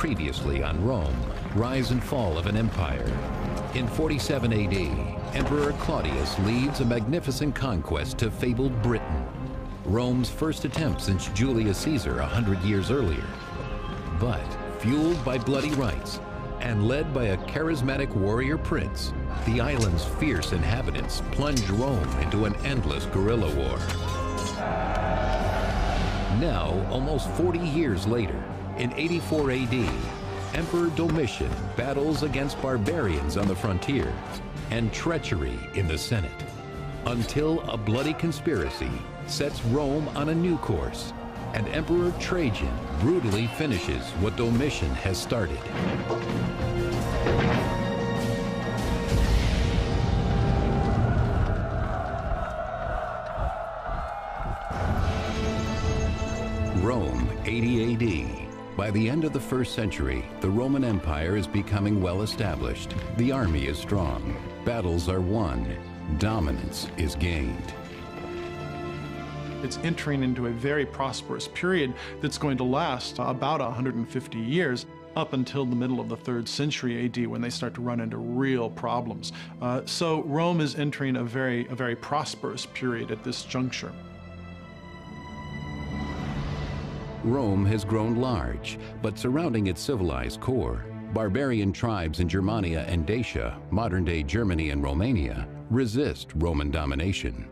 Previously on Rome, rise and fall of an empire. In 47 AD, Emperor Claudius leads a magnificent conquest to fabled Britain, Rome's first attempt since Julius Caesar 100 years earlier. But fueled by bloody rights and led by a charismatic warrior prince, the island's fierce inhabitants plunge Rome into an endless guerrilla war. Now, almost 40 years later, in 84 AD, Emperor Domitian battles against barbarians on the frontier and treachery in the Senate, until a bloody conspiracy sets Rome on a new course, and Emperor Trajan brutally finishes what Domitian has started. Rome, 80 AD. By the end of the 1st century, the Roman Empire is becoming well established. The army is strong. Battles are won. Dominance is gained. It's entering into a very prosperous period that's going to last about 150 years, up until the middle of the 3rd century AD, when they start to run into real problems. So Rome is entering a very prosperous period at this juncture. Rome has grown large, but surrounding its civilized core, barbarian tribes in Germania and Dacia, modern-day Germany and Romania, resist Roman domination.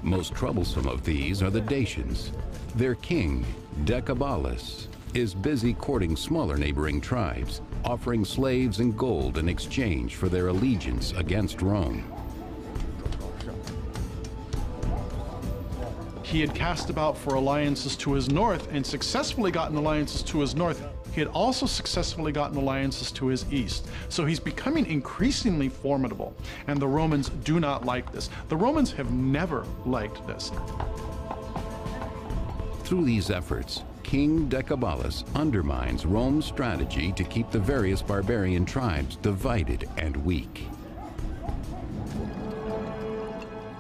Most troublesome of these are the Dacians. Their king, Decebalus, is busy courting smaller neighboring tribes, offering slaves and gold in exchange for their allegiance against Rome. He had cast about for alliances to his north and successfully gotten alliances to his north. He had also successfully gotten alliances to his east. So he's becoming increasingly formidable, and the Romans do not like this. The Romans have never liked this. Through these efforts, King Decebalus undermines Rome's strategy to keep the various barbarian tribes divided and weak.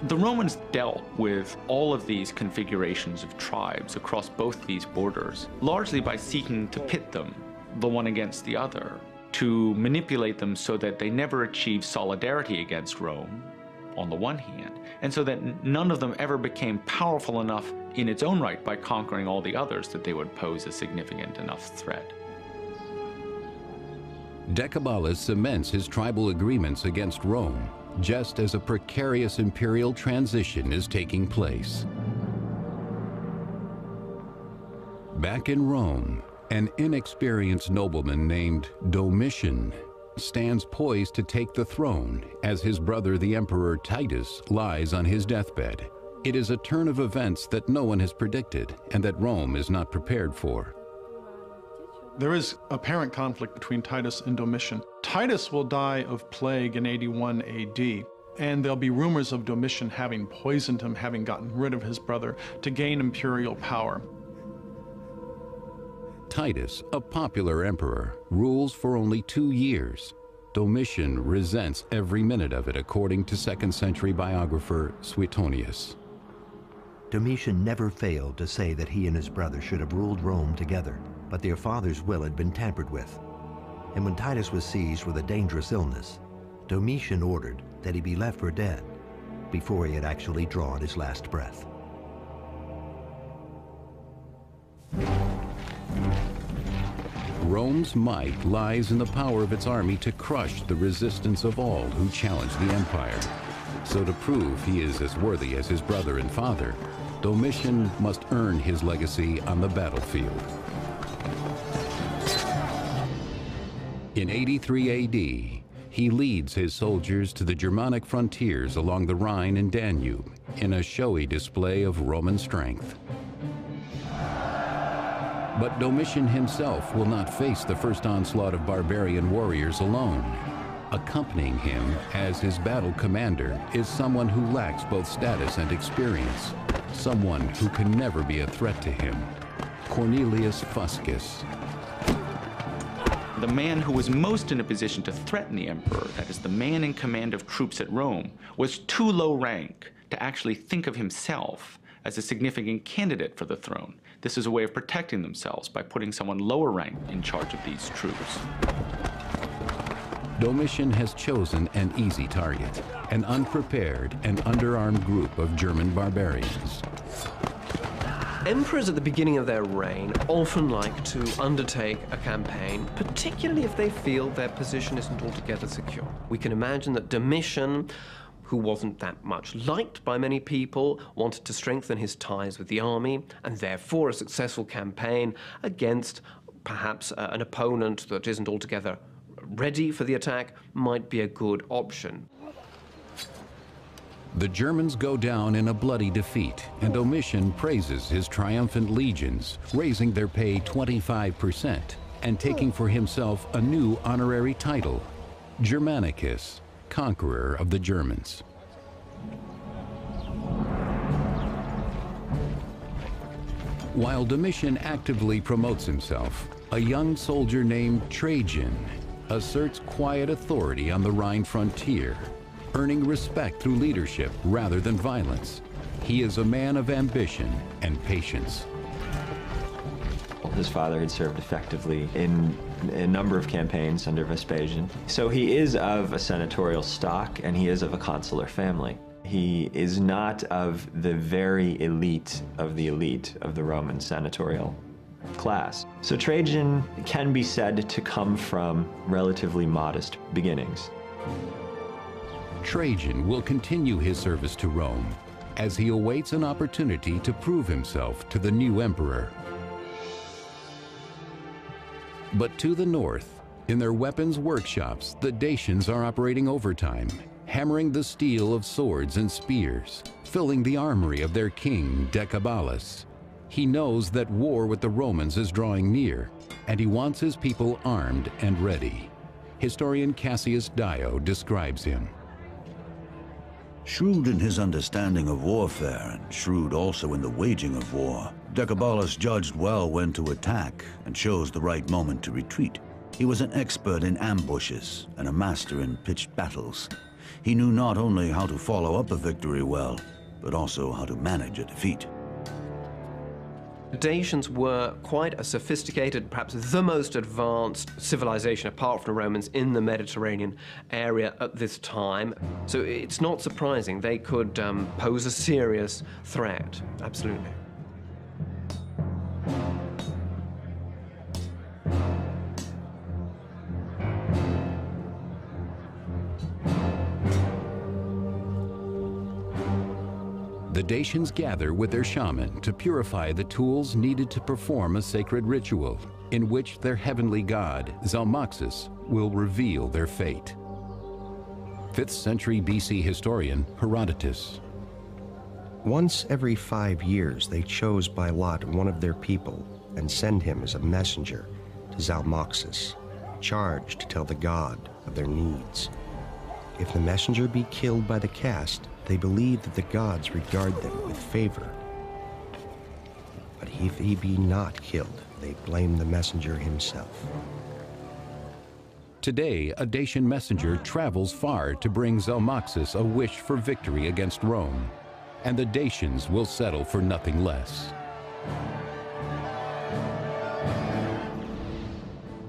The Romans dealt with all of these configurations of tribes across both these borders, largely by seeking to pit them, the one against the other, to manipulate them so that they never achieved solidarity against Rome, on the one hand, and so that none of them ever became powerful enough in its own right by conquering all the others that they would pose a significant enough threat. Decebalus cements his tribal agreements against Rome, just as a precarious imperial transition is taking place. Back in Rome, an inexperienced nobleman named Domitian stands poised to take the throne as his brother, the Emperor Titus, lies on his deathbed. It is a turn of events that no one has predicted and that Rome is not prepared for. There is apparent conflict between Titus and Domitian. Titus will die of plague in 81 AD, and there'll be rumors of Domitian having poisoned him, having gotten rid of his brother to gain imperial power. Titus, a popular emperor, rules for only 2 years. Domitian resents every minute of it, according to 2nd century biographer Suetonius. Domitian never failed to say that he and his brother should have ruled Rome together, but their father's will had been tampered with. And when Titus was seized with a dangerous illness, Domitian ordered that he be left for dead before he had actually drawn his last breath. Rome's might lies in the power of its army to crush the resistance of all who challenge the empire. So to prove he is as worthy as his brother and father, Domitian must earn his legacy on the battlefield. In 83 AD, he leads his soldiers to the Germanic frontiers along the Rhine and Danube in a showy display of Roman strength. But Domitian himself will not face the first onslaught of barbarian warriors alone. Accompanying him as his battle commander is someone who lacks both status and experience, someone who can never be a threat to him, Cornelius Fuscus. The man who was most in a position to threaten the emperor, that is, the man in command of troops at Rome, was too low rank to actually think of himself as a significant candidate for the throne. This is a way of protecting themselves by putting someone lower ranked in charge of these troops. Domitian has chosen an easy target, an unprepared and underarmed group of German barbarians. Emperors at the beginning of their reign often like to undertake a campaign, particularly if they feel their position isn't altogether secure. We can imagine that Domitian, who wasn't that much liked by many people, wanted to strengthen his ties with the army, and therefore a successful campaign against perhaps an opponent that isn't altogether ready for the attack might be a good option. The Germans go down in a bloody defeat, and Domitian praises his triumphant legions, raising their pay 25% and taking for himself a new honorary title, Germanicus, conqueror of the Germans. While Domitian actively promotes himself, a young soldier named Trajan asserts quiet authority on the Rhine frontier, earning respect through leadership rather than violence. He is a man of ambition and patience. His father had served effectively in a number of campaigns under Vespasian. So he is of a senatorial stock, and he is of a consular family. He is not of the very elite of the Roman senatorial class. So Trajan can be said to come from relatively modest beginnings. Trajan will continue his service to Rome as he awaits an opportunity to prove himself to the new emperor. But to the north, in their weapons workshops, the Dacians are operating overtime, hammering the steel of swords and spears, filling the armory of their king, Decebalus. He knows that war with the Romans is drawing near, and he wants his people armed and ready. Historian Cassius Dio describes him. Shrewd in his understanding of warfare, and shrewd also in the waging of war, Decebalus judged well when to attack and chose the right moment to retreat. He was an expert in ambushes and a master in pitched battles. He knew not only how to follow up a victory well, but also how to manage a defeat. The Dacians were quite a sophisticated, perhaps the most advanced civilization, apart from the Romans, in the Mediterranean area at this time. So it's not surprising they could pose a serious threat, absolutely. The Dacians gather with their shaman to purify the tools needed to perform a sacred ritual in which their heavenly god, Zalmoxis, will reveal their fate. 5th century BC historian Herodotus. Once every 5 years they chose by lot one of their people and send him as a messenger to Zalmoxis, charged to tell the god of their needs. If the messenger be killed by the cast, they believe that the gods regard them with favor. But if he be not killed, they blame the messenger himself. Today, a Dacian messenger travels far to bring Zalmoxis a wish for victory against Rome, and the Dacians will settle for nothing less.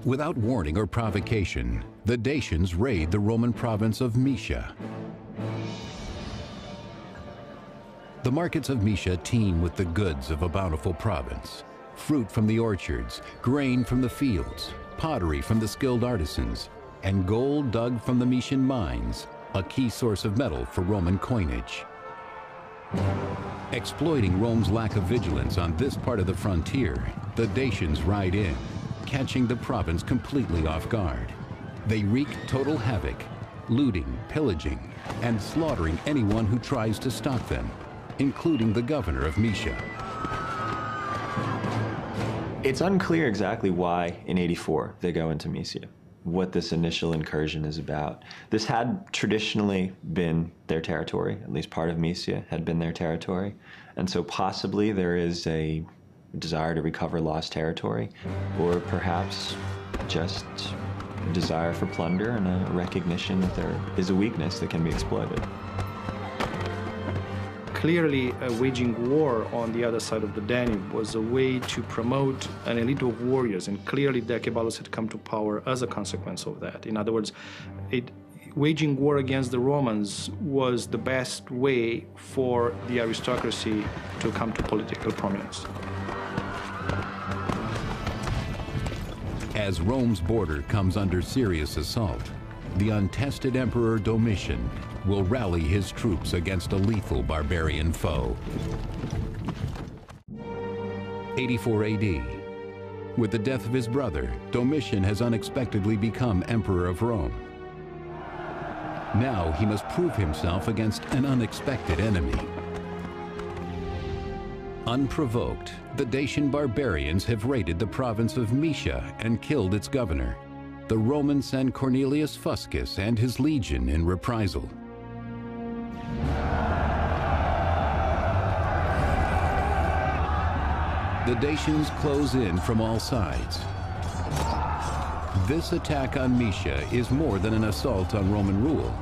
Without warning or provocation, the Dacians raid the Roman province of Moesia. The markets of Moesia teem with the goods of a bountiful province. Fruit from the orchards, grain from the fields, pottery from the skilled artisans, and gold dug from the Moesian mines, a key source of metal for Roman coinage. Exploiting Rome's lack of vigilance on this part of the frontier, the Dacians ride in, catching the province completely off guard. They wreak total havoc, looting, pillaging, and slaughtering anyone who tries to stop them, including the governor of Moesia. It's unclear exactly why in 84 they go into Moesia, what this initial incursion is about. This had traditionally been their territory, at least part of Moesia had been their territory, and so possibly there is a desire to recover lost territory, or perhaps just a desire for plunder and a recognition that there is a weakness that can be exploited. Clearly, waging war on the other side of the Danube was a way to promote an elite of warriors, and clearly Decebalus had come to power as a consequence of that. In other words, waging war against the Romans was the best way for the aristocracy to come to political prominence. As Rome's border comes under serious assault, the untested Emperor Domitian will rally his troops against a lethal barbarian foe. 84 AD. With the death of his brother, Domitian has unexpectedly become Emperor of Rome. Now he must prove himself against an unexpected enemy. Unprovoked, the Dacian barbarians have raided the province of Moesia and killed its governor. The Romans send Cornelius Fuscus and his legion in reprisal. The Dacians close in from all sides. This attack on Moesia is more than an assault on Roman rule.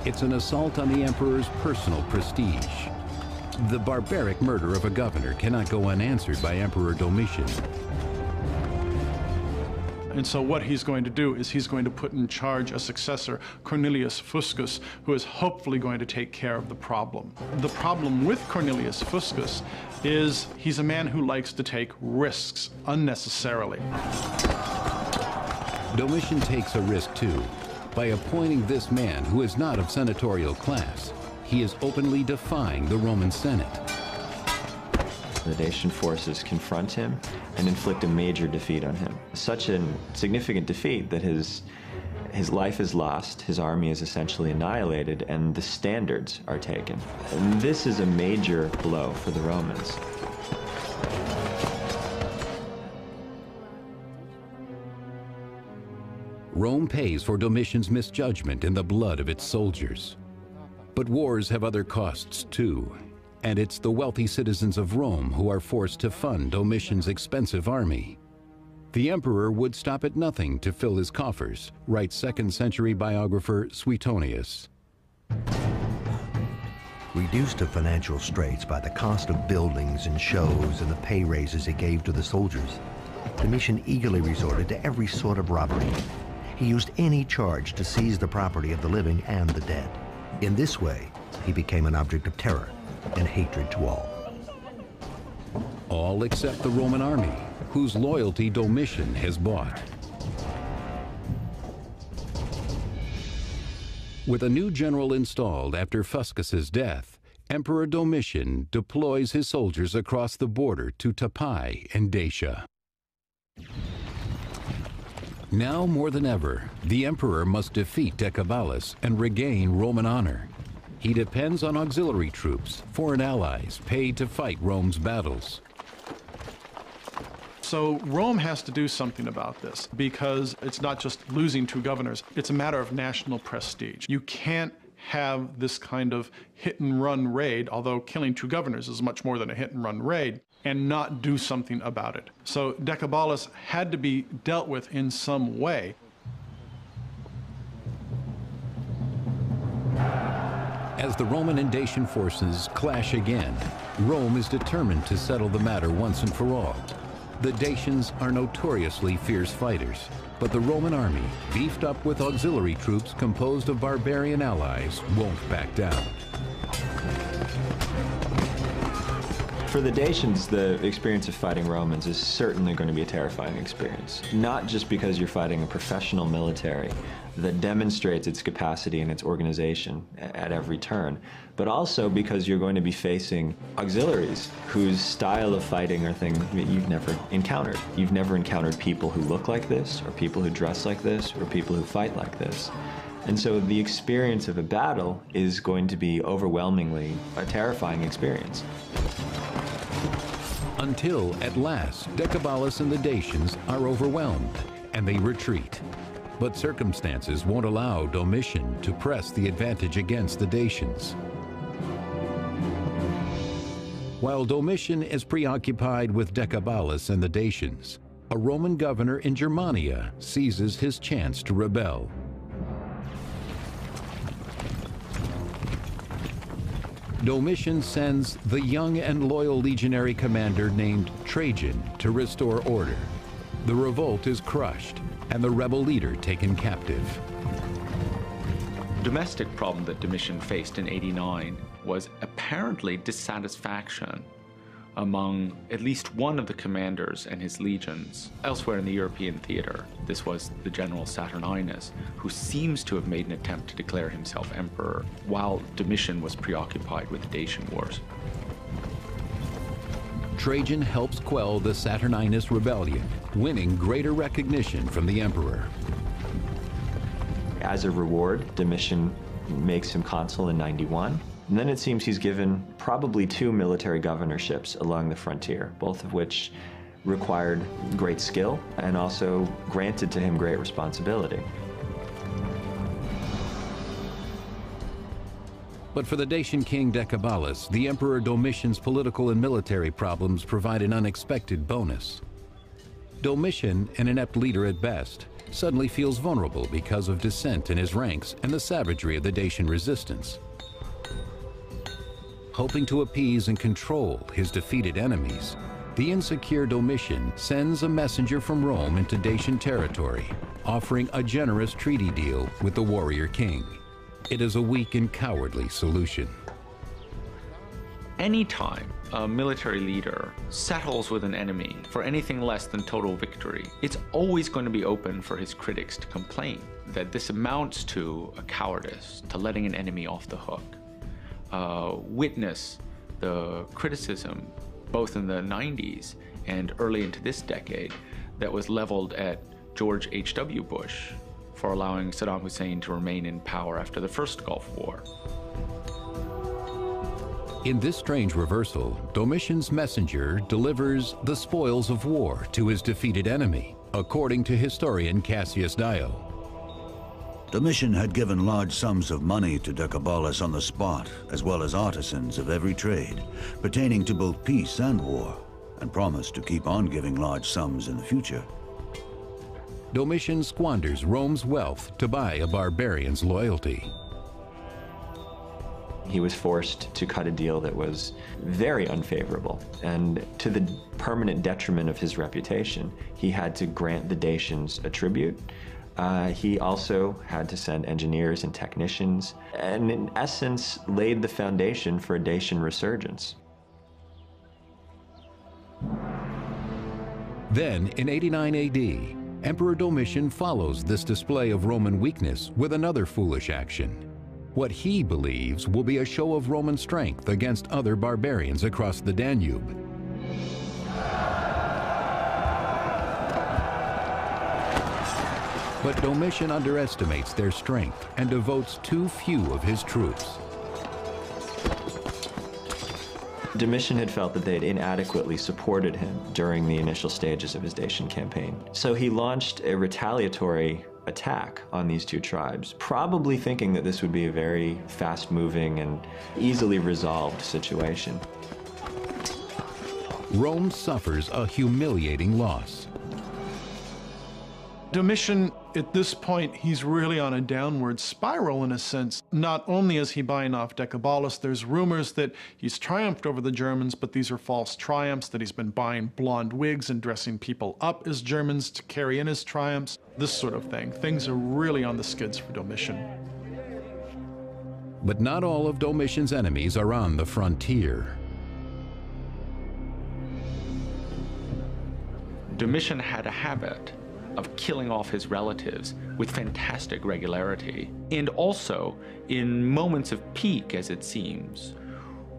It's an assault on the emperor's personal prestige. The barbaric murder of a governor cannot go unanswered by Emperor Domitian. And so what he's going to do is he's going to put in charge a successor, Cornelius Fuscus, who is hopefully going to take care of the problem. The problem with Cornelius Fuscus is he's a man who likes to take risks unnecessarily. Domitian takes a risk too. By appointing this man who is not of senatorial class, he is openly defying the Roman Senate. The Dacian forces confront him and inflict a major defeat on him. Such a significant defeat that his life is lost, his army is essentially annihilated, and the standards are taken. And this is a major blow for the Romans. Rome pays for Domitian's misjudgment in the blood of its soldiers. But wars have other costs too, and it's the wealthy citizens of Rome who are forced to fund Domitian's expensive army. The emperor would stop at nothing to fill his coffers, writes 2nd century biographer Suetonius. Reduced to financial straits by the cost of buildings and shows and the pay raises he gave to the soldiers, Domitian eagerly resorted to every sort of robbery. He used any charge to seize the property of the living and the dead. In this way, he became an object of terror and hatred to all. All except the Roman army, whose loyalty Domitian has bought. With a new general installed after Fuscus's death, Emperor Domitian deploys his soldiers across the border to Tapai and Dacia. Now more than ever, the emperor must defeat Decebalus and regain Roman honor. He depends on auxiliary troops, foreign allies, paid to fight Rome's battles. So Rome has to do something about this, because it's not just losing 2 governors, it's a matter of national prestige. You can't have this kind of hit-and-run raid, although killing 2 governors is much more than a hit-and-run raid, and not do something about it. So Decebalus had to be dealt with in some way. As the Roman and Dacian forces clash again, Rome is determined to settle the matter once and for all. The Dacians are notoriously fierce fighters, but the Roman army, beefed up with auxiliary troops composed of barbarian allies, won't back down. For the Dacians, the experience of fighting Romans is certainly going to be a terrifying experience. Not just because you're fighting a professional military that demonstrates its capacity and its organization at every turn, but also because you're going to be facing auxiliaries whose style of fighting are things that you've never encountered. You've never encountered people who look like this, or people who dress like this, or people who fight like this. And so the experience of a battle is going to be overwhelmingly a terrifying experience. Until, at last, Decebalus and the Dacians are overwhelmed, and they retreat. But circumstances won't allow Domitian to press the advantage against the Dacians. While Domitian is preoccupied with Decebalus and the Dacians, a Roman governor in Germania seizes his chance to rebel. Domitian sends the young and loyal legionary commander named Trajan to restore order. The revolt is crushed, and the rebel leader taken captive. Domestic problem that Domitian faced in 89 was apparently dissatisfaction among at least one of the commanders and his legions elsewhere in the European theater. This was the general Saturninus, who seems to have made an attempt to declare himself emperor while Domitian was preoccupied with the Dacian Wars. Trajan helps quell the Saturninus rebellion, winning greater recognition from the emperor. As a reward, Domitian makes him consul in 91. And then it seems he's given probably 2 military governorships along the frontier, both of which required great skill and also granted to him great responsibility. But for the Dacian king Decebalus, the Emperor Domitian's political and military problems provide an unexpected bonus. Domitian, an inept leader at best, suddenly feels vulnerable because of dissent in his ranks and the savagery of the Dacian resistance. Hoping to appease and control his defeated enemies, the insecure Domitian sends a messenger from Rome into Dacian territory, offering a generous treaty deal with the warrior king. It is a weak and cowardly solution. Anytime a military leader settles with an enemy for anything less than total victory, it's always going to be open for his critics to complain that this amounts to a cowardice, to letting an enemy off the hook. Witness the criticism, both in the 90s and early into this decade, that was leveled at George H.W. Bush for allowing Saddam Hussein to remain in power after the first Gulf War. In this strange reversal, Domitian's messenger delivers the spoils of war to his defeated enemy, according to historian Cassius Dio. Domitian had given large sums of money to Decebalus on the spot, as well as artisans of every trade, pertaining to both peace and war, and promised to keep on giving large sums in the future. Domitian squanders Rome's wealth to buy a barbarian's loyalty. He was forced to cut a deal that was very unfavorable, and to the permanent detriment of his reputation, he had to grant the Dacians a tribute. He also had to send engineers and technicians, and in essence laid the foundation for a Dacian resurgence. Then, in 89 AD, Emperor Domitian follows this display of Roman weakness with another foolish action. What he believes will be a show of Roman strength against other barbarians across the Danube. But Domitian underestimates their strength and devotes too few of his troops. Domitian had felt that they had inadequately supported him during the initial stages of his Dacian campaign. So he launched a retaliatory attack on these 2 tribes, probably thinking that this would be a very fast-moving and easily resolved situation. Rome suffers a humiliating loss. Domitian, at this point, he's really on a downward spiral in a sense. Not only is he buying off Decebalus, there's rumors that he's triumphed over the Germans, but these are false triumphs, that he's been buying blonde wigs and dressing people up as Germans to carry in his triumphs, this sort of thing. Things are really on the skids for Domitian. But not all of Domitian's enemies are on the frontier. Domitian had a habit of killing off his relatives with fantastic regularity, and also, in moments of peak, as it seems,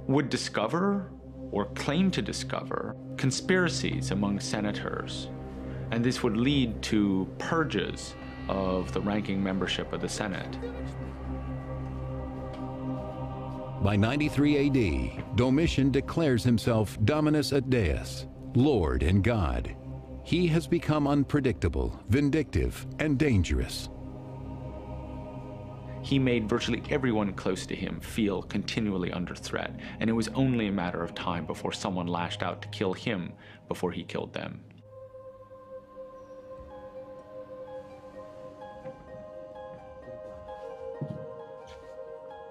would discover, or claim to discover, conspiracies among senators, and this would lead to purges of the ranking membership of the Senate. By 93 AD, Domitian declares himself Dominus et Deus, Lord and God. He has become unpredictable, vindictive, and dangerous. He made virtually everyone close to him feel continually under threat, and it was only a matter of time before someone lashed out to kill him before he killed them.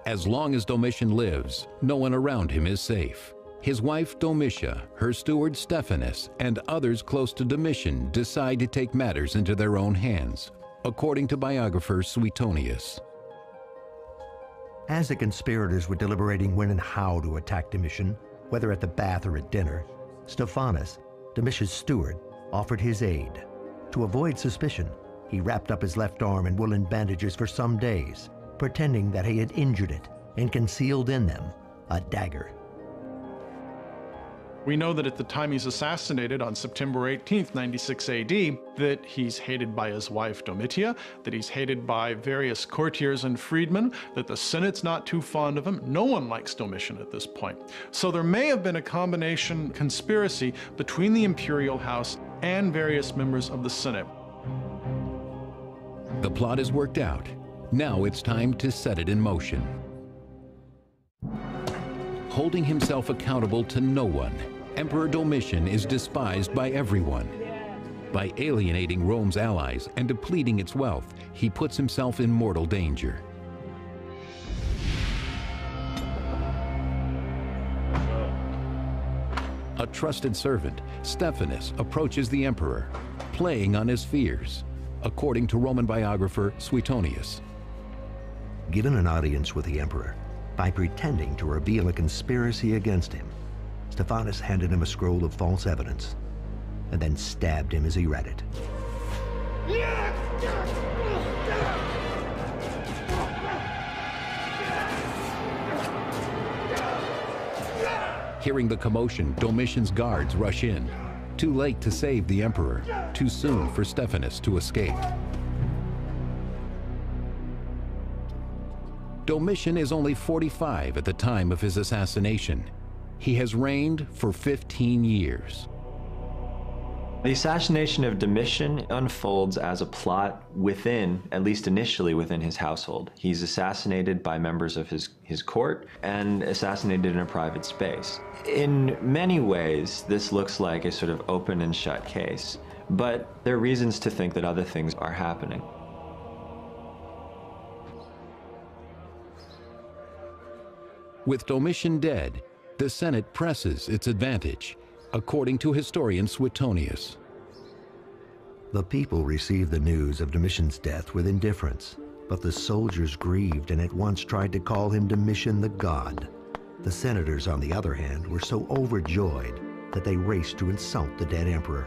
As long as Domitian lives, no one around him is safe. His wife Domitia, her steward Stephanus, and others close to Domitian decide to take matters into their own hands, according to biographer Suetonius. As the conspirators were deliberating when and how to attack Domitian, whether at the bath or at dinner, Stephanus, Domitian's steward, offered his aid. To avoid suspicion, he wrapped up his left arm in woolen bandages for some days, pretending that he had injured it and concealed in them a dagger. We know that at the time he's assassinated on September 18th, 96 AD, that he's hated by his wife Domitia, that he's hated by various courtiers and freedmen, that the Senate's not too fond of him. No one likes Domitian at this point. So there may have been a combination conspiracy between the imperial house and various members of the Senate. The plot is worked out. Now it's time to set it in motion. Holding himself accountable to no one, Emperor Domitian is despised by everyone. By alienating Rome's allies and depleting its wealth, he puts himself in mortal danger. A trusted servant, Stephanus, approaches the emperor, playing on his fears, according to Roman biographer Suetonius. Given an audience with the emperor, by pretending to reveal a conspiracy against him, Stephanus handed him a scroll of false evidence and then stabbed him as he read it. Hearing the commotion, Domitian's guards rush in. Too late to save the emperor, too soon for Stephanus to escape. Domitian is only 45 at the time of his assassination. He has reigned for 15 years. The assassination of Domitian unfolds as a plot within, at least initially within his household. He's assassinated by members of his court and assassinated in a private space. In many ways, this looks like a sort of open and shut case, but there are reasons to think that other things are happening. With Domitian dead, the Senate presses its advantage, according to historian Suetonius. The people received the news of Domitian's death with indifference, but the soldiers grieved and at once tried to call him Domitian the God. The senators, on the other hand, were so overjoyed that they raced to insult the dead emperor,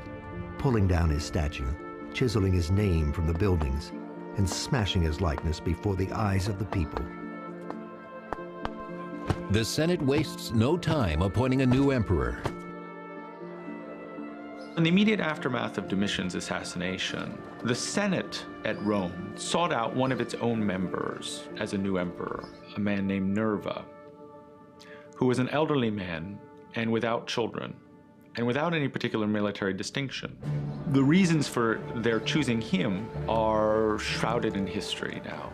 pulling down his statue, chiseling his name from the buildings, and smashing his likeness before the eyes of the people. The Senate wastes no time appointing a new emperor. In the immediate aftermath of Domitian's assassination, the Senate at Rome sought out one of its own members as a new emperor, a man named Nerva, who was an elderly man and without children, and without any particular military distinction. The reasons for their choosing him are shrouded in history now.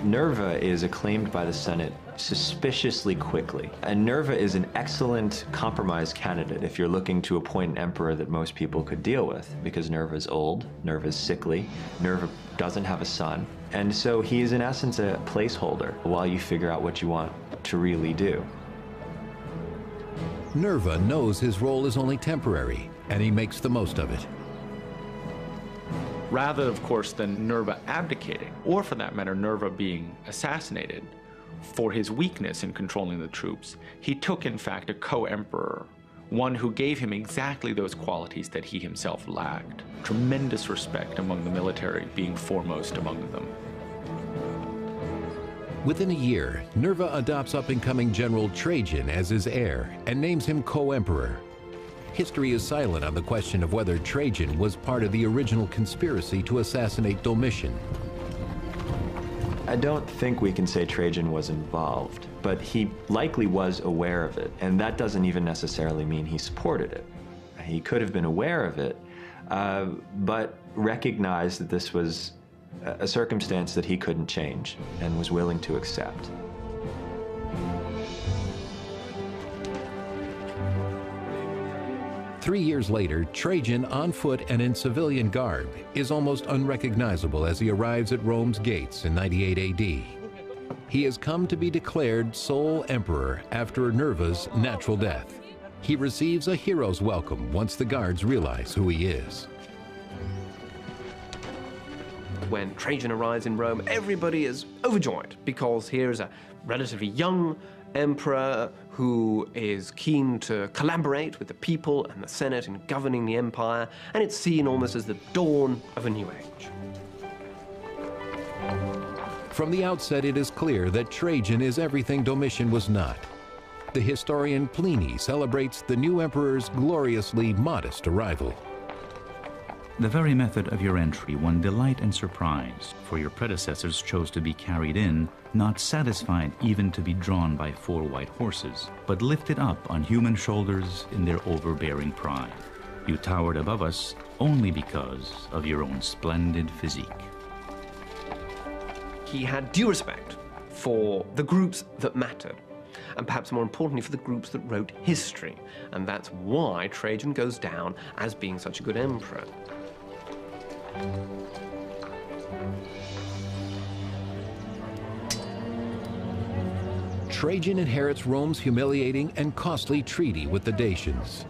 Nerva is acclaimed by the Senate suspiciously quickly. And Nerva is an excellent compromise candidate if you're looking to appoint an emperor that most people could deal with, because Nerva's old, Nerva's sickly, Nerva doesn't have a son. And so he is in essence a placeholder while you figure out what you want to really do. Nerva knows his role is only temporary, and he makes the most of it. Rather, of course, than Nerva abdicating, or for that matter, Nerva being assassinated for his weakness in controlling the troops, he took, in fact, a co-emperor, one who gave him exactly those qualities that he himself lacked. Tremendous respect among the military, being foremost among them. Within a year, Nerva adopts up-and-coming General Trajan as his heir and names him co-emperor. History is silent on the question of whether Trajan was part of the original conspiracy to assassinate Domitian. I don't think we can say Trajan was involved, but he likely was aware of it, and that doesn't even necessarily mean he supported it. He could have been aware of it, but recognized that this was a circumstance that he couldn't change and was willing to accept. Three years later, Trajan, on foot and in civilian garb, is almost unrecognizable as he arrives at Rome's gates in 98 AD. He has come to be declared sole emperor after Nerva's natural death. He receives a hero's welcome once the guards realize who he is. When Trajan arrives in Rome, everybody is overjoyed because here is a relatively young emperor who is keen to collaborate with the people and the Senate in governing the empire, and it's seen almost as the dawn of a new age. From the outset, it is clear that Trajan is everything Domitian was not. The historian Pliny celebrates the new emperor's gloriously modest arrival. The very method of your entry won delight and surprise, for your predecessors chose to be carried in, not satisfied even to be drawn by 4 white horses, but lifted up on human shoulders in their overbearing pride. You towered above us only because of your own splendid physique. He had due respect for the groups that mattered, and perhaps more importantly for the groups that wrote history, and that's why Trajan goes down as being such a good emperor. Trajan inherits Rome's humiliating and costly treaty with the Dacians.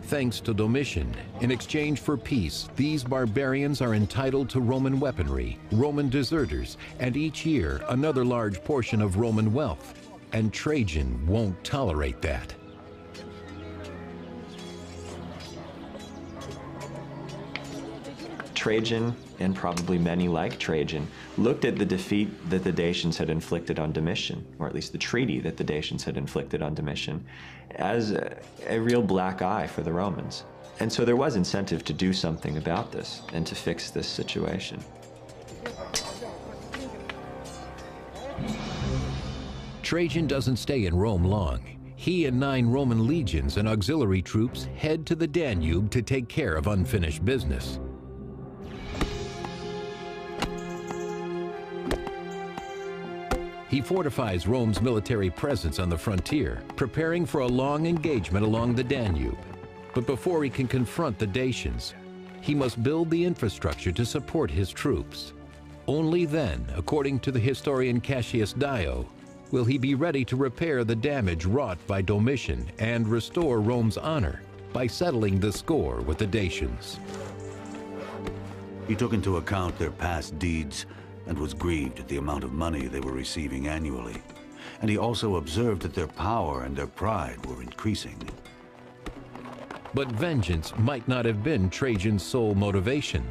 Thanks to Domitian, in exchange for peace, these barbarians are entitled to Roman weaponry, Roman deserters, and each year another large portion of Roman wealth. And Trajan won't tolerate that. Trajan, and probably many like Trajan, looked at the defeat that the Dacians had inflicted on Domitian, or at least the treaty that the Dacians had inflicted on Domitian, as a real black eye for the Romans. And so there was incentive to do something about this and to fix this situation. Trajan doesn't stay in Rome long. He and 9 Roman legions and auxiliary troops head to the Danube to take care of unfinished business. He fortifies Rome's military presence on the frontier, preparing for a long engagement along the Danube. But before he can confront the Dacians, he must build the infrastructure to support his troops. Only then, according to the historian Cassius Dio, will he be ready to repair the damage wrought by Domitian and restore Rome's honor by settling the score with the Dacians. He took into account their past deeds and was grieved at the amount of money they were receiving annually. And he also observed that their power and their pride were increasing. But vengeance might not have been Trajan's sole motivation.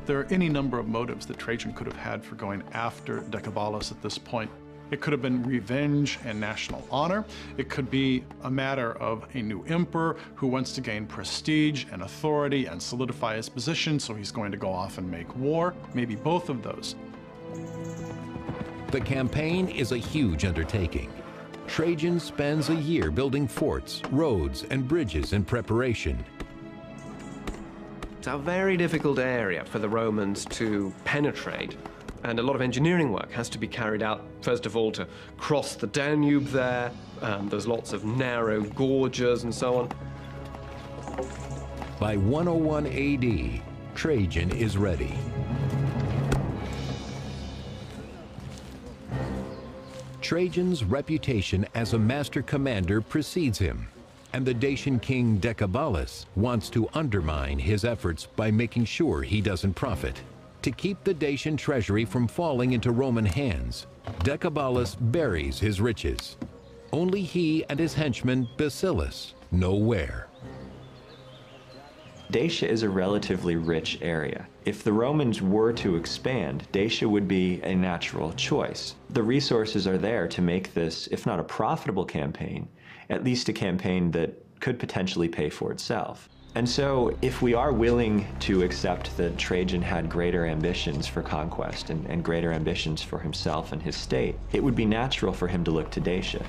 There are any number of motives that Trajan could have had for going after Decebalus at this point. It could have been revenge and national honor. It could be a matter of a new emperor who wants to gain prestige and authority and solidify his position, so he's going to go off and make war. Maybe both of those. The campaign is a huge undertaking. Trajan spends a year building forts, roads, and bridges in preparation. It's a very difficult area for the Romans to penetrate, and a lot of engineering work has to be carried out, first of all, to cross the Danube there. There's lots of narrow gorges and so on. By 101 AD, Trajan is ready. Trajan's reputation as a master commander precedes him, and the Dacian king Decebalus wants to undermine his efforts by making sure he doesn't profit. To keep the Dacian treasury from falling into Roman hands, Decebalus buries his riches. Only he and his henchman Basilis know where. Dacia is a relatively rich area. If the Romans were to expand, Dacia would be a natural choice. The resources are there to make this, if not a profitable campaign, at least a campaign that could potentially pay for itself. And so, if we are willing to accept that Trajan had greater ambitions for conquest and greater ambitions for himself and his state, it would be natural for him to look to Dacia.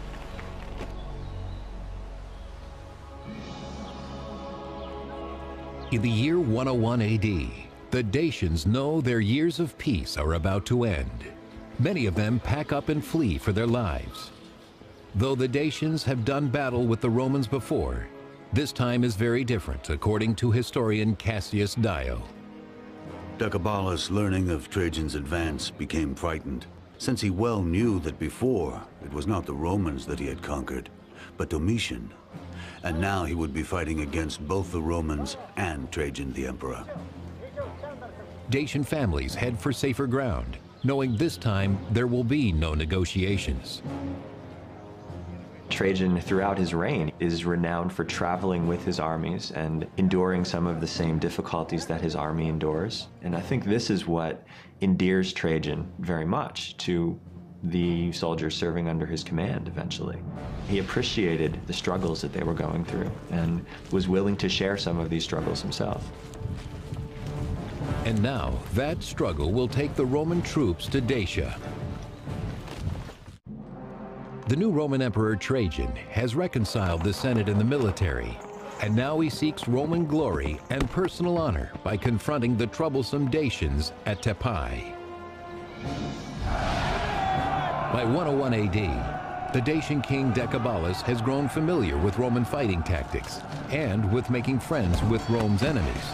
In the year 101 AD, the Dacians know their years of peace are about to end. Many of them pack up and flee for their lives. Though the Dacians have done battle with the Romans before, this time is very different, according to historian Cassius Dio. Decebalus, learning of Trajan's advance, became frightened, since he well knew that before it was not the Romans that he had conquered, but Domitian. And now he would be fighting against both the Romans and Trajan the Emperor. Dacian families head for safer ground, knowing this time there will be no negotiations. Trajan, throughout his reign, is renowned for traveling with his armies and enduring some of the same difficulties that his army endures. And I think this is what endears Trajan very much to the soldiers serving under his command eventually. He appreciated the struggles that they were going through and was willing to share some of these struggles himself. And now that struggle will take the Roman troops to Dacia. The new Roman Emperor Trajan has reconciled the Senate and the military, and now he seeks Roman glory and personal honor by confronting the troublesome Dacians at Tepai. By 101 AD, the Dacian king Decebalus has grown familiar with Roman fighting tactics and with making friends with Rome's enemies.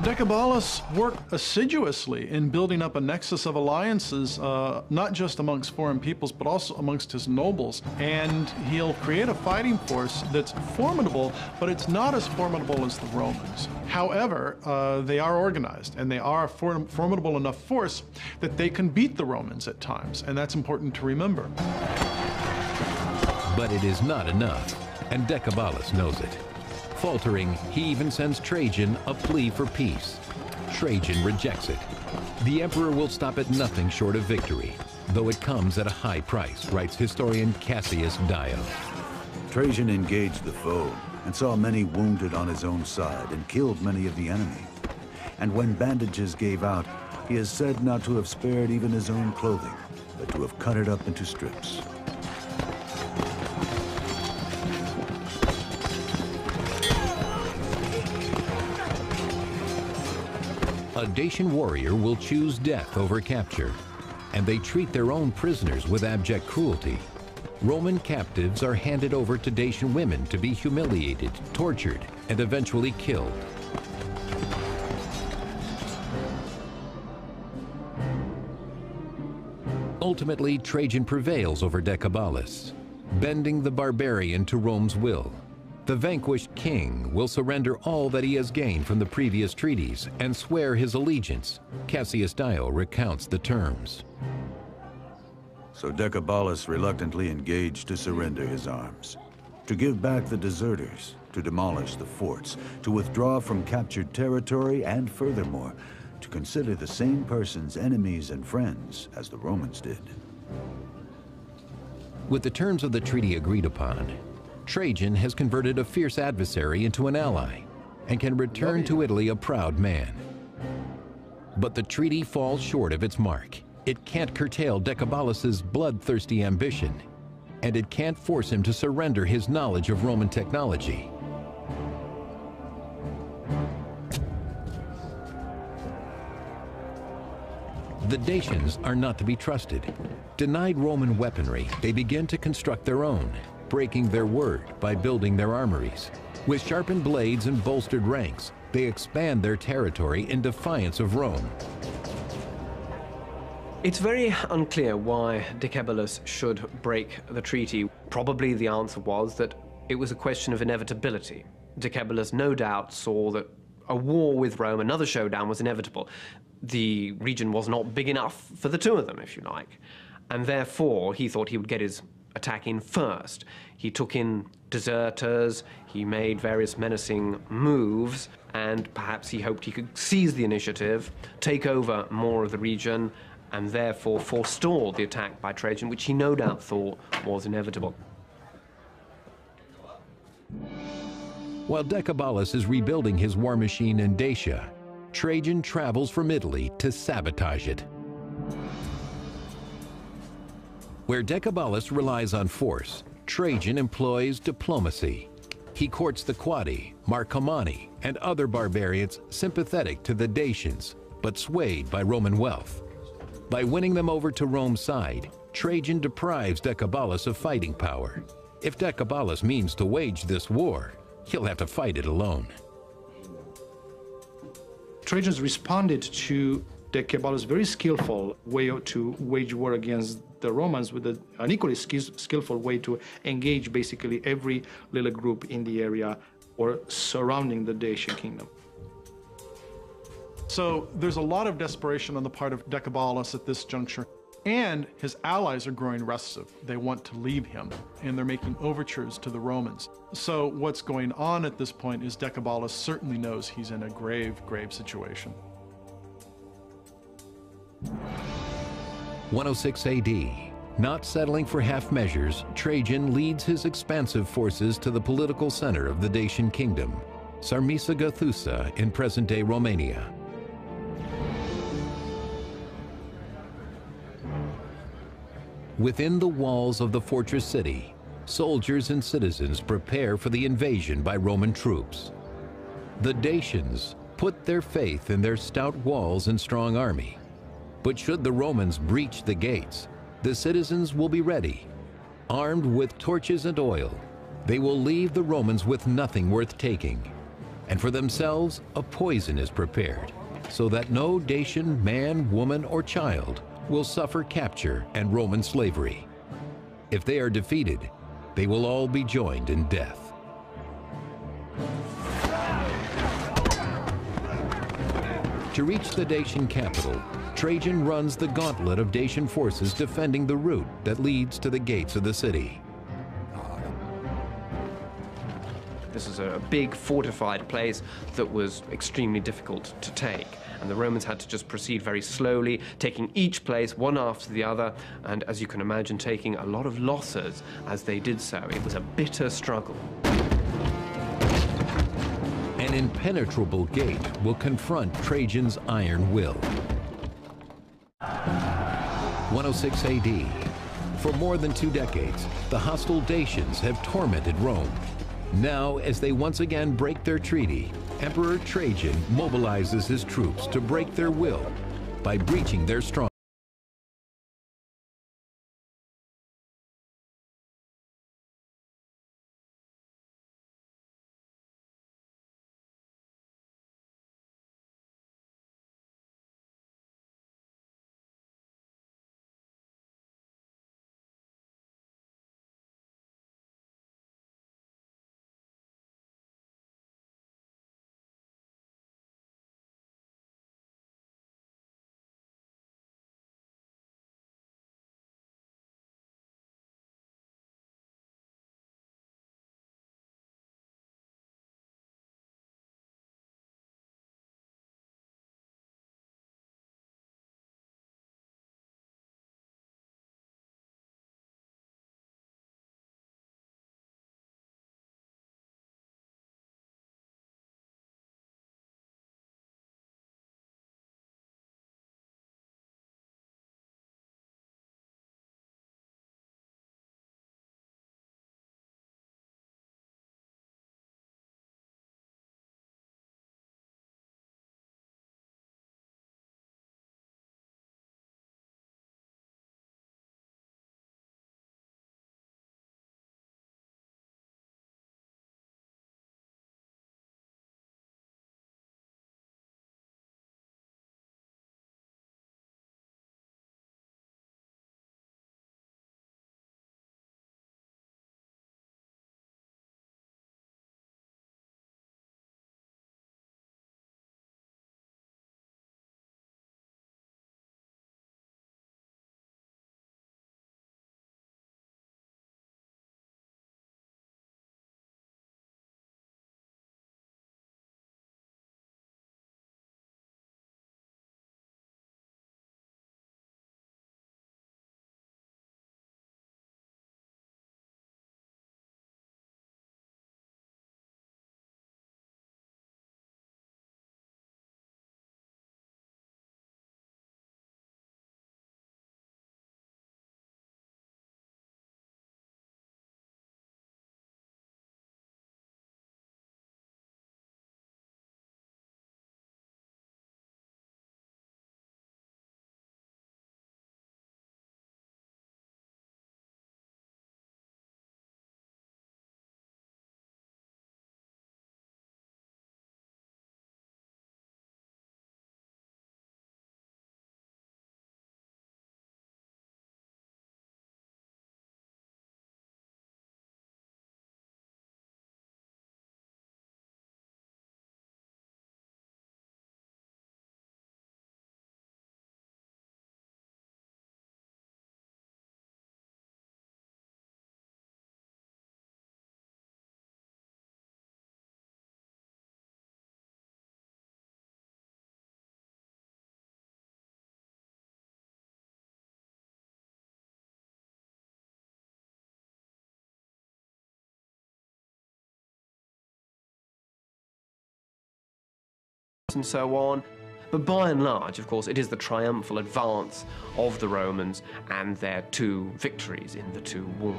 Decebalus worked assiduously in building up a nexus of alliances, not just amongst foreign peoples, but also amongst his nobles. And he'll create a fighting force that's formidable, but it's not as formidable as the Romans. However, they are organized, and they are a formidable enough force that they can beat the Romans at times, and that's important to remember. But it is not enough, and Decebalus knows it. Faltering, he even sends Trajan a plea for peace. Trajan rejects it. The emperor will stop at nothing short of victory, though it comes at a high price, writes historian Cassius Dio. Trajan engaged the foe and saw many wounded on his own side and killed many of the enemy. And when bandages gave out, he is said not to have spared even his own clothing, but to have cut it up into strips. A Dacian warrior will choose death over capture, and they treat their own prisoners with abject cruelty. Roman captives are handed over to Dacian women to be humiliated, tortured, and eventually killed. Ultimately, Trajan prevails over Decebalus, bending the barbarian to Rome's will. The vanquished king will surrender all that he has gained from the previous treaties and swear his allegiance. Cassius Dio recounts the terms. So Decebalus reluctantly engaged to surrender his arms, to give back the deserters, to demolish the forts, to withdraw from captured territory, and furthermore, to consider the same persons enemies and friends as the Romans did. With the terms of the treaty agreed upon, Trajan has converted a fierce adversary into an ally and can return to Italy a proud man. But the treaty falls short of its mark. It can't curtail Decebalus's bloodthirsty ambition, and it can't force him to surrender his knowledge of Roman technology. The Dacians are not to be trusted. Denied Roman weaponry, they begin to construct their own, breaking their word by building their armories. With sharpened blades and bolstered ranks, they expand their territory in defiance of Rome. It's very unclear why Decebalus should break the treaty. Probably the answer was that it was a question of inevitability. Decebalus no doubt saw that a war with Rome, another showdown, was inevitable. The region was not big enough for the two of them, if you like. And therefore, he thought he would get his attack in first. He took in deserters, he made various menacing moves, and perhaps he hoped he could seize the initiative, take over more of the region, and therefore forestall the attack by Trajan, which he no doubt thought was inevitable. While Decebalus is rebuilding his war machine in Dacia, Trajan travels from Italy to sabotage it. Where Decebalus relies on force, Trajan employs diplomacy. He courts the Quadi, Marcomanni, and other barbarians sympathetic to the Dacians, but swayed by Roman wealth. By winning them over to Rome's side, Trajan deprives Decebalus of fighting power. If Decebalus means to wage this war, he'll have to fight it alone. Trojans responded to Decebalus' very skillful way to wage war against the Romans with an equally skillful way to engage basically every little group in the area or surrounding the Dacian kingdom. So there's a lot of desperation on the part of Decebalus at this juncture, and his allies are growing restive. They want to leave him, and they're making overtures to the Romans. So what's going on at this point is Decebalus certainly knows he's in a grave, grave situation. 106 AD. Not settling for half measures, Trajan leads his expansive forces to the political center of the Dacian kingdom, Sarmisagathusa in present-day Romania. Within the walls of the fortress city, soldiers and citizens prepare for the invasion by Roman troops. The Dacians put their faith in their stout walls and strong army. But should the Romans breach the gates, the citizens will be ready. Armed with torches and oil, they will leave the Romans with nothing worth taking. And for themselves, a poison is prepared, so that no Dacian man, woman, or child will suffer capture and Roman slavery. If they are defeated, they will all be joined in death. To reach the Dacian capital, Trajan runs the gauntlet of Dacian forces defending the route that leads to the gates of the city. This is a big fortified place that was extremely difficult to take, and the Romans had to just proceed very slowly, taking each place one after the other, and as you can imagine, taking a lot of losses as they did so. It was a bitter struggle. An impenetrable gate will confront Trajan's iron will. 106 AD. For more than 2 decades, the hostile Dacians have tormented Rome. Now, as they once again break their treaty, Emperor Trajan mobilizes his troops to break their will by breaching their stronghold. and so on. But by and large, of course, it is the triumphal advance of the Romans and their two victories in the two wars.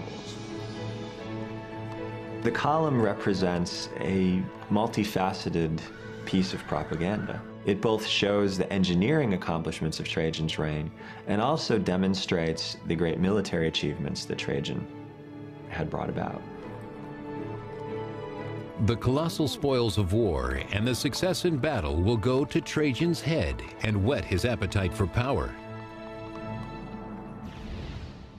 The column represents a multifaceted piece of propaganda. It both shows the engineering accomplishments of Trajan's reign and also demonstrates the great military achievements that Trajan had brought about. The colossal spoils of war and the success in battle will go to Trajan's head and whet his appetite for power.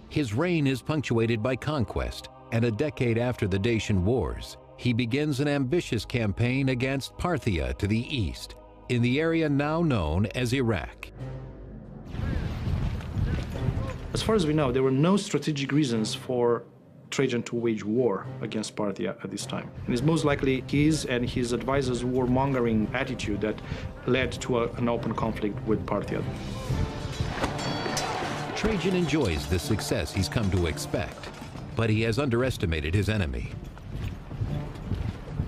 His reign is punctuated by conquest, and a decade after the Dacian Wars, he begins an ambitious campaign against Parthia to the east, in the area now known as Iraq. As far as we know, there were no strategic reasons for Trajan to wage war against Parthia at this time. And it's most likely his and his advisors' warmongering attitude that led to an open conflict with Parthia. Trajan enjoys the success he's come to expect, but he has underestimated his enemy.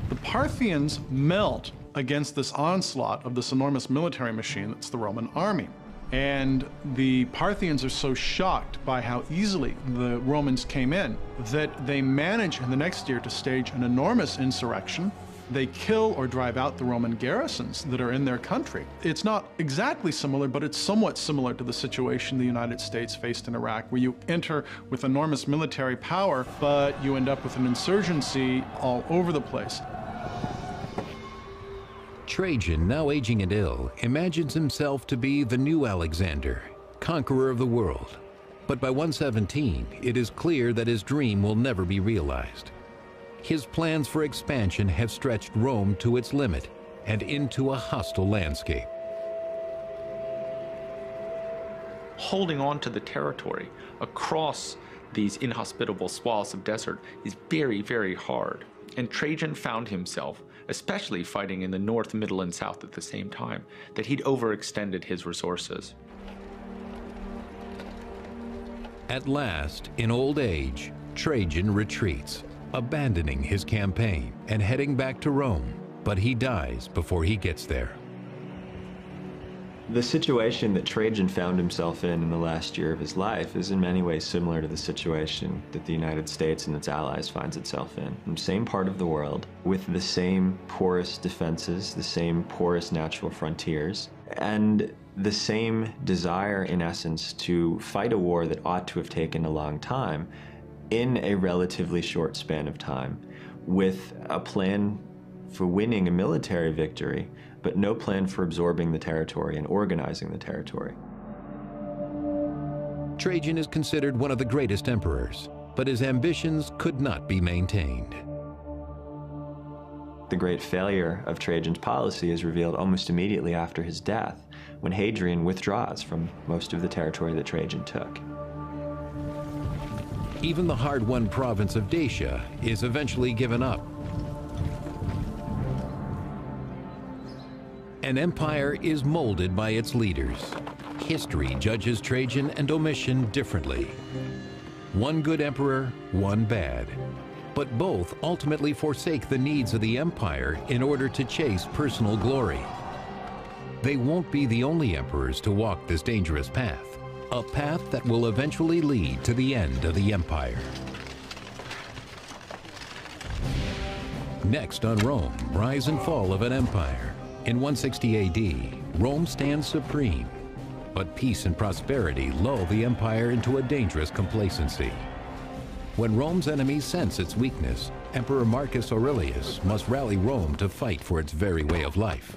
The Parthians melt against this onslaught of this enormous military machine that's the Roman army. And the Parthians are so shocked by how easily the Romans came in that they manage in the next year to stage an enormous insurrection. They kill or drive out the Roman garrisons that are in their country. It's not exactly similar, but it's somewhat similar to the situation the United States faced in Iraq, where you enter with enormous military power, but you end up with an insurgency all over the place. Trajan, now aging and ill, imagines himself to be the new Alexander, conqueror of the world. But by 117, it is clear that his dream will never be realized. His plans for expansion have stretched Rome to its limit and into a hostile landscape. Holding on to the territory across these inhospitable swaths of desert is very, very hard. And Trajan found himself, especially fighting in the north, middle, and south at the same time, that he'd overextended his resources. At last, in old age, Trajan retreats, abandoning his campaign and heading back to Rome, but he dies before he gets there. The situation that Trajan found himself in the last year of his life is in many ways similar to the situation that the United States and its allies finds itself in the same part of the world, with the same porous defenses, the same porous natural frontiers, and the same desire, in essence, to fight a war that ought to have taken a long time in a relatively short span of time, with a plan for winning a military victory, but no plan for absorbing the territory and organizing the territory. Trajan is considered one of the greatest emperors, but his ambitions could not be maintained. The great failure of Trajan's policy is revealed almost immediately after his death, when Hadrian withdraws from most of the territory that Trajan took. Even the hard-won province of Dacia is eventually given up. An empire is molded by its leaders. History judges Trajan and Domitian differently. One good emperor, one bad. But both ultimately forsake the needs of the empire in order to chase personal glory. They won't be the only emperors to walk this dangerous path, a path that will eventually lead to the end of the empire. Next on Rome, rise and fall of an empire. In 160 AD, Rome stands supreme, but peace and prosperity lull the empire into a dangerous complacency. When Rome's enemies sense its weakness, Emperor Marcus Aurelius must rally Rome to fight for its very way of life.